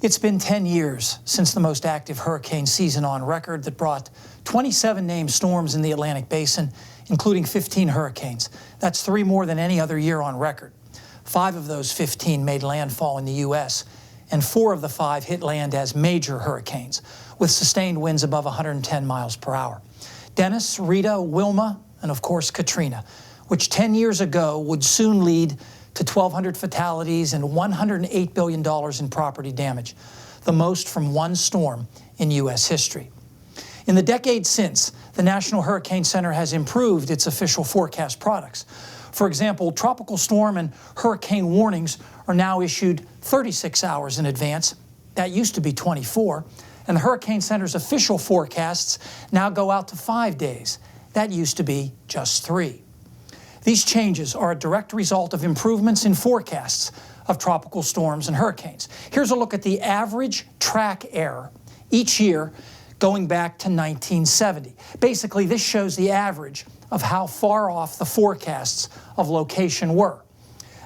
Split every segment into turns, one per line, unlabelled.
It's been 10 years since the most active hurricane season on record that brought 27 named storms in the Atlantic Basin, including 15 hurricanes. That's 3 more than any other year on record. 5 of those 15 made landfall in the U.S., and 4 of the 5 hit land as major hurricanes, with sustained winds above 110 miles per hour. Dennis, Rita, Wilma, and of course Katrina, which 10 years ago would soon lead to 1,200 fatalities and $108 billion in property damage, the most from one storm in U.S. history. In the decade since, the National Hurricane Center has improved its official forecast products. For example, tropical storm and hurricane warnings are now issued 36 hours in advance. That used to be 24. And the Hurricane Center's official forecasts now go out to 5 days. That used to be just 3. These changes are a direct result of improvements in forecasts of tropical storms and hurricanes. Here's a look at the average track error each year going back to 1970. Basically, this shows the average of how far off the forecasts of location were.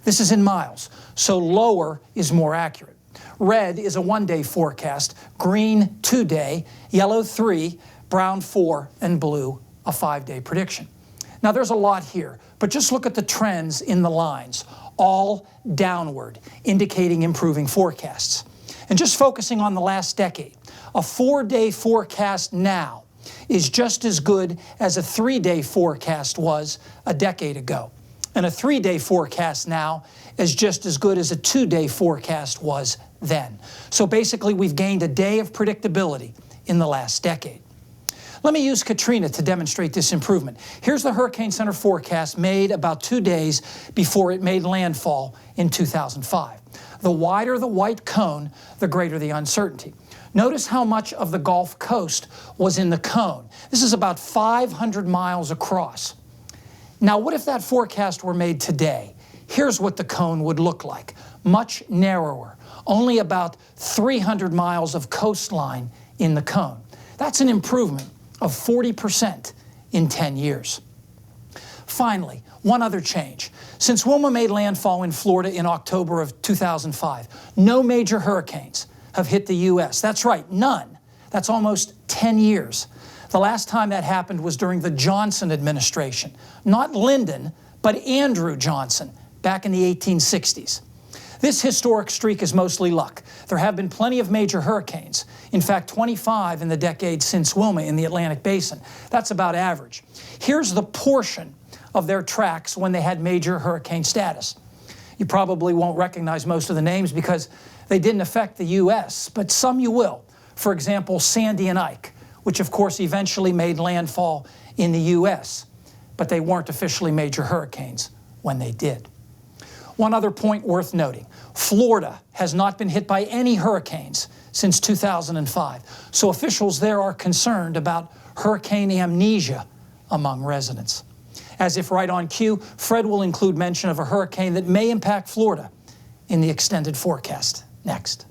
This is in miles, so lower is more accurate. Red is a 1-day forecast, green 2-day, yellow 3, brown 4, and blue a 5-day prediction. Now there's a lot here, but just look at the trends in the lines, all downward, indicating improving forecasts. And just focusing on the last decade, a 4-day forecast now is just as good as a 3-day forecast was a decade ago. And a 3-day forecast now is just as good as a 2-day forecast was then. So basically, we've gained a day of predictability in the last decade. Let me use Katrina to demonstrate this improvement. Here's the Hurricane Center forecast made about 2 days before it made landfall in 2005. The wider the white cone, the greater the uncertainty. Notice how much of the Gulf Coast was in the cone. This is about 500 miles across. Now, what if that forecast were made today? Here's what the cone would look like. Much narrower, only about 300 miles of coastline in the cone. That's an improvement of 40% in 10 years. Finally, one other change. Since Wilma made landfall in Florida in October of 2005, no major hurricanes have hit the U.S. That's right, none. That's almost 10 years. The last time that happened was during the Johnson administration. Not Lyndon, but Andrew Johnson, back in the 1860s. This historic streak is mostly luck. There have been plenty of major hurricanes. In fact, 25 in the decade since Wilma in the Atlantic Basin. That's about average. Here's the portion of their tracks when they had major hurricane status. You probably won't recognize most of the names because they didn't affect the U.S., but some you will. For example, Sandy and Ike, which of course eventually made landfall in the U.S., but they weren't officially major hurricanes when they did. One other point worth noting, Florida has not been hit by any hurricanes since 2005, so officials there are concerned about hurricane amnesia among residents. As if right on cue, Fred will include mention of a hurricane that may impact Florida in the extended forecast next.